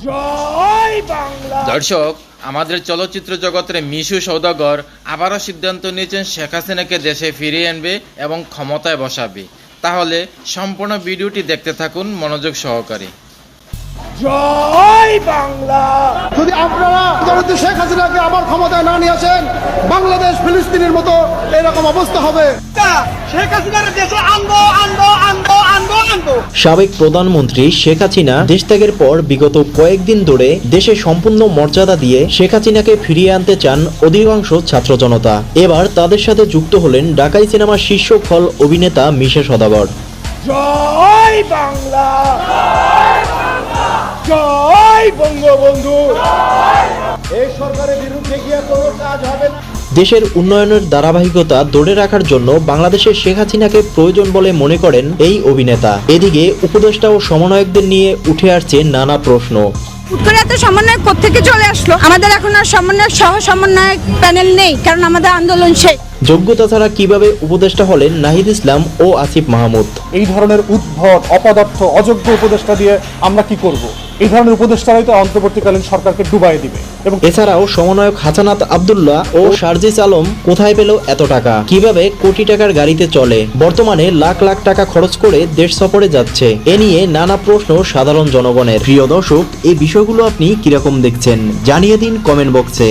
জয় বাংলা। দর্শক, আমাদের চলচ্চিত্র জগতের মিশু সওদাগর আবারও সিদ্ধান্ত নিয়েছেন শেখ হাসিনাকে দেশে ফিরিয়ে আনবে এবং ক্ষমতায় বসাবে। তাহলে সম্পূর্ণ ভিডিওটি দেখতে থাকুন মনোযোগ সহকারে। জয় বাংলা। যদি আপনারা শেখ হাসিনাকে আবার ক্ষমতায় না নিয়ে আসেন, বাংলাদেশ ফিলিস্তিনের মতো এরকম অবস্থা হবে। শেখ হাসিনার দেশে আনবো আনবো আনবো আনবো আনবো। সাবেক প্রধানমন্ত্রী শেখ হাসিনা দেশ ত্যাগের পর বিগত কয়েকদিন ধরে দেশে সম্পূর্ণ মর্যাদা দিয়ে শেখ হাসিনাকে ফিরিয়ে আনতে চান অধিকাংশ ছাত্র জনতা। এবার তাদের সাথে যুক্ত হলেন ঢাকাই সিনেমার শীর্ষ খল অভিনেতা মিশু সওদাগর। জয় বাংলা, জয় বঙ্গবন্ধু। এই সরকারের বিরুদ্ধে গিয়ে কোনো কাজ হবে না। দেশের উন্নয়নের ধারাবাহিকতা ধরে রাখার জন্য বাংলাদেশের শেখ হাসিনাকে প্রয়োজন বলে মনে করেন এই অভিনেতা। এদিকে উপদেষ্টা ও সমন্বয়কদের নিয়ে উঠে আসছে নানা প্রশ্ন। করে এত সমন্বয় কোত্থেকে চলে আসলো? আমাদের এখন আর সমন্বয়ক সহ সমন্বয়ক প্যানেল নেই, কারণ আমাদের আন্দোলন শেষ। যোগ্যতা ছাড়া কিভাবে উপদেষ্টা হলেন নাহিদ ইসলাম ও আসিফ মাহমুদ? এই ধরনের উদ্ভট, অপদার্থ, অযোগ্য উপদেষ্টা দিয়ে আমরা কি করব? এই ধরনের উপদেষ্টারাই তো অন্তর্বর্তীকালীন সরকারকে ডুবাই দিবে। এবং এছাড়াও সমন্বয়ক হাসানাত আব্দুল্লাহ ও শারজিস আলম কোথায় পেল এত টাকা? কিভাবে কোটি টাকার গাড়িতে চলে? বর্তমানে লাখ লাখ টাকা খরচ করে দেশ সফরে যাচ্ছে। এ নিয়ে নানা প্রশ্ন সাধারণ জনগণের। প্রিয় দর্শক, এই বিষয়গুলো আপনি কিরকম দেখছেন জানিয়ে দিন কমেন্ট বক্সে।